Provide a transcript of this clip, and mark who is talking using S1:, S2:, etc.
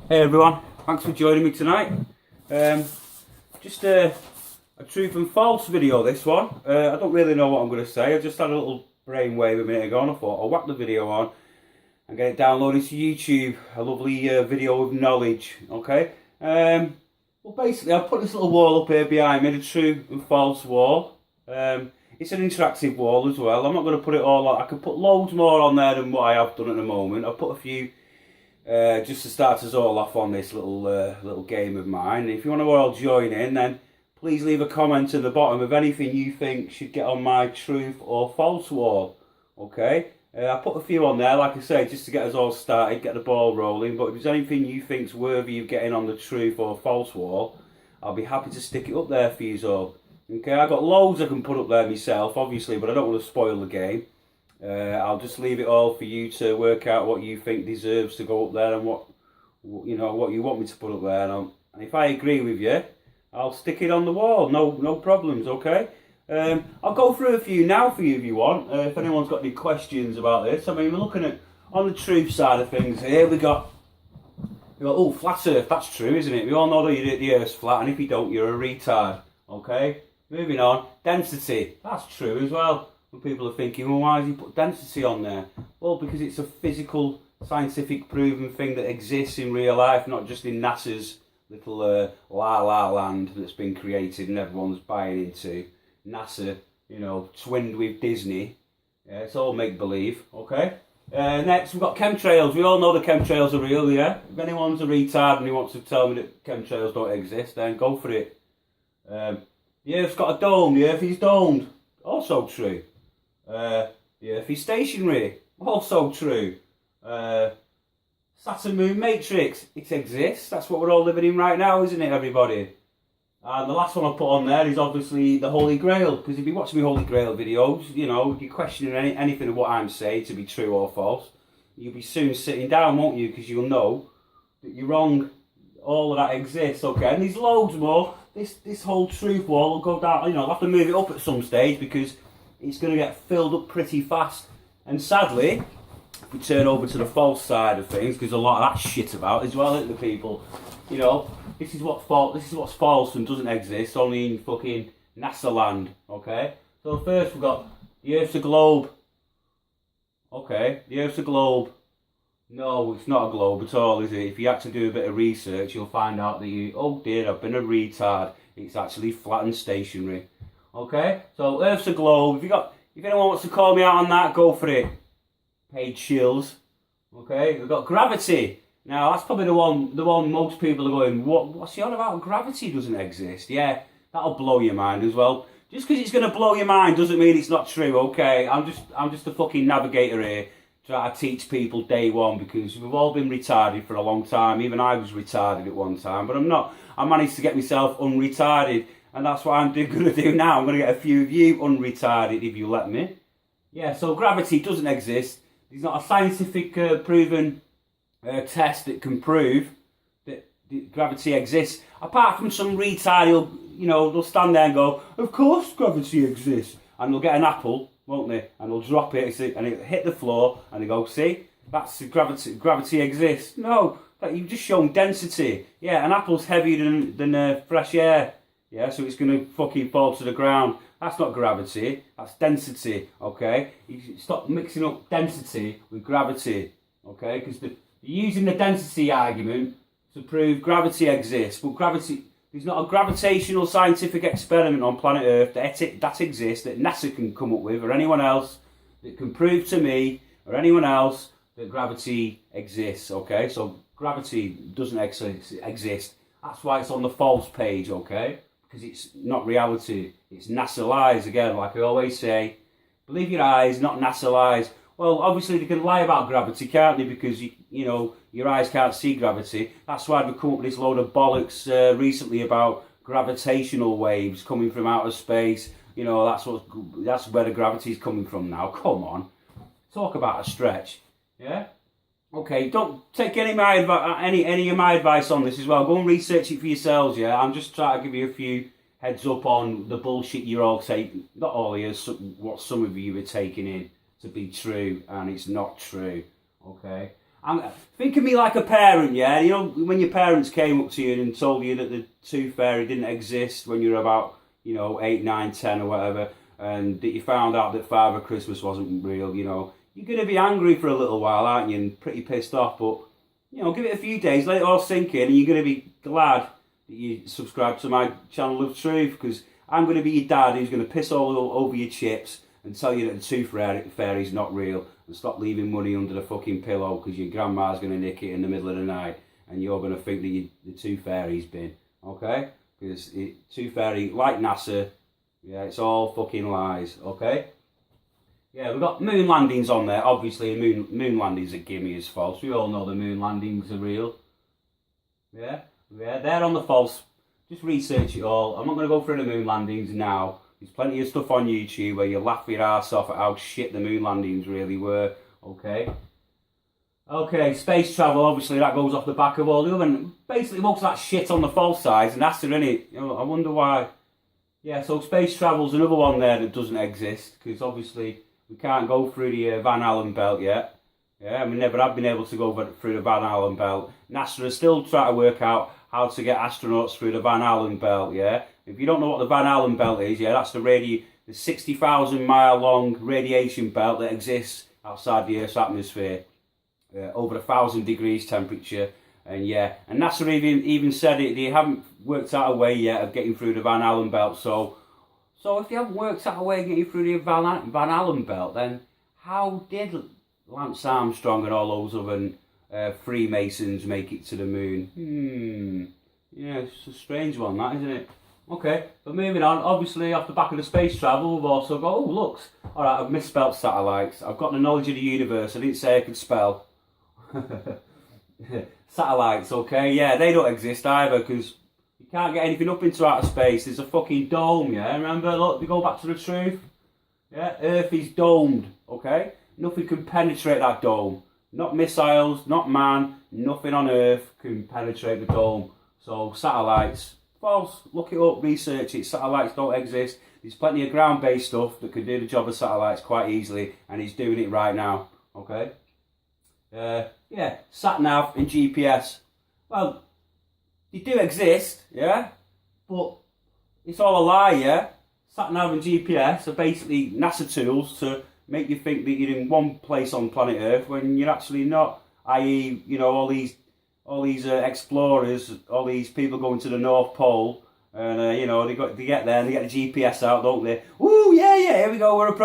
S1: Hey everyone, thanks for joining me tonight. Just a truth and false video, this one. I don't really know what I'm going to say. I just had a little brainwave a minute ago and I thought I'll whack the video on and get it downloaded to YouTube. A lovely video of knowledge, okay? Well, basically, I've put this little wall up here behind me, the true and false wall. It's an interactive wall as well. I'm not going to put it all on. I could put loads more on there than what I have done at the moment. I've put a few just to start us all off on this little game of mine. If you want to all join in, then please leave a comment at the bottom of anything you think should get on my truth or false wall. Okay, I put a few on there, like I say, just to get us all started, get the ball rolling. But if there's anything you think's worthy of getting on the truth or false wall, I'll be happy to stick it up there for you all. Okay, I've got loads I can put up there myself, obviously, but I don't want to spoil the game. I'll just leave it all for you to work out what you think deserves to go up there and what you want me to put up there. And if I agree with you, I'll stick it on the wall. No problems. Okay. I'll go through a few now for you if you want. If anyone's got any questions about this, I mean, we're looking at on the truth side of things here. We got oh, flat Earth. That's true, isn't it? We all know that the Earth's flat, and if you don't, you're a retard. Okay. Moving on. Density. That's true as well. People are thinking, well, why has he put density on there? Well, because it's a physical, scientific proven thing that exists in real life, not just in NASA's little la land that's been created and everyone's buying into. NASA, twinned with Disney. It's all make-believe, okay? Next, we've got chemtrails. We all know the chemtrails are real, yeah? If anyone's a retard and he wants to tell me that chemtrails don't exist, then go for it. The Earth's got a dome. The Earth is domed. Also true. The Earth is stationary. Also true. Saturn Moon Matrix. It exists. That's what we're all living in right now, isn't it, everybody? And the last one I put on there is obviously the Holy Grail. Because if you watch my Holy Grail videos, if you're questioning anything of what I'm saying to be true or false, you'll be soon sitting down, won't you? Because you'll know that you're wrong. All of that exists, okay? And there's loads more. This whole truth wall will go down. I'll have to move it up at some stage because it's going to get filled up pretty fast. And sadly, if we turn over to the false side of things, because a lot of that shit about as well, isn't the people? This is what's false and doesn't exist, only in fucking NASA land, okay? So first we've got the Earth's a globe. Okay, the Earth's a globe. No, it's not a globe at all, is it? If you had to do a bit of research, you'll find out that oh dear, I've been a retard. It's actually flat and stationary. Okay, so Earth's a globe. If anyone wants to call me out on that, go for it. Paid shills. Okay, we've got gravity. Now that's probably the one most people are going, what's he on about? Gravity doesn't exist. Yeah, that'll blow your mind as well. Just because it's going to blow your mind doesn't mean it's not true. Okay, I'm just a fucking navigator here. Try to teach people day one because we've all been retarded for a long time. Even I was retarded at one time, but I'm not. I managed to get myself unretarded, and that's what I'm going to do now. I'm going to get a few of you unretarded if you let me. Yeah, so gravity doesn't exist. There's not a scientific proven test that can prove that gravity exists, apart from some retard they'll stand there and go, of course gravity exists, and they'll get an apple, won't they? And they'll drop it and it'll hit the floor and they go, see, that's gravity exists. No, you've just shown density. Yeah, an apple's heavier than fresh air. Yeah, so it's going to fucking fall to the ground. That's not gravity, that's density, okay? You stop mixing up density with gravity, okay? Because you're using the density argument to prove gravity exists, but there's not a gravitational scientific experiment on planet Earth that exists that NASA can come up with, or anyone else that can prove to me, or anyone else, that gravity exists, okay? So gravity doesn't exist. That's why it's on the false page, okay? Because it's not reality. It's NASA lies, again, like I always say. Believe your eyes, not NASA lies. Well, obviously they can lie about gravity, can't they? Because your eyes can't see gravity. That's why they've come up with this load of bollocks recently about gravitational waves coming from outer space. That's where the gravity's coming from now. Come on, talk about a stretch. Yeah. Okay. Don't take any of my advice on this as well. Go and research it for yourselves. Yeah. I'm just trying to give you a few heads up on the bullshit you're all taking. Not all of you, what some of you are taking in to be true, and it's not true. Okay. Think of me like a parent, yeah? You know, when your parents came up to you and told you that the Tooth Fairy didn't exist when you were about, 8, 9, 10 or whatever, and that you found out that Father Christmas wasn't real, you're going to be angry for a little while, aren't you? And pretty pissed off, but, give it a few days, let it all sink in, and you're going to be glad that you subscribe to my channel of truth, because I'm going to be your dad who's going to piss all over your chips and tell you that the Tooth Fairy's not real, and stop leaving money under the fucking pillow because your grandma's going to nick it in the middle of the night and you're going to think that the Tooth Fairy's been, okay? Because Tooth Fairy, like NASA, yeah, it's all fucking lies, okay? Yeah, we've got moon landings on there. Obviously, moon landings are gimme as false. We all know the moon landings are real. Yeah, they're on the false. Just research it all. I'm not going to go through the moon landings now. There's plenty of stuff on YouTube where you laugh your ass off at how shit the moon landings really were. Okay. Okay, space travel, obviously that goes off the back of all the other. And basically most of that shit on the false side, and that's it, innit? I wonder why. Yeah, so space travel's another one there that doesn't exist, because obviously we can't go through the Van Allen belt yet. Yeah, and we never have been able to go through the Van Allen belt. NASA is still trying to work out how to get astronauts through the Van Allen belt, yeah? If you don't know what the Van Allen belt is, yeah, that's the 60,000 mile long radiation belt that exists outside the Earth's atmosphere, over 1,000 degrees temperature, and NASA even said it. They haven't worked out a way yet of getting through the Van Allen belt. So if they haven't worked out a way of getting through the Van Allen belt, then how did Lance Armstrong and all those other Freemasons make it to the moon? Yeah, it's a strange one, that, isn't it? Okay, but moving on, obviously off the back of the space travel, we've also got, looks. Alright, I've misspelled satellites. I've got the knowledge of the universe. I didn't say I could spell. Satellites, okay? Yeah, they don't exist either, because you can't get anything up into outer space. There's a fucking dome, yeah? Remember, look, we go back to the truth. Yeah, Earth is domed, okay? Nothing can penetrate that dome. Not missiles, not man, nothing on Earth can penetrate the dome. So, satellites, false. Look it up, research it. Satellites don't exist. There's plenty of ground-based stuff that could do the job of satellites quite easily, and he's doing it right now, okay? Sat-nav and GPS. Well, they do exist, yeah? But it's all a lie, yeah? Sat-nav and GPS are basically NASA tools to make you think that you're in one place on planet Earth when you're actually not. I.e., all these explorers, all these people going to the North Pole, and they get there and they get the GPS out, don't they? Ooh, yeah, here we go, we're approaching.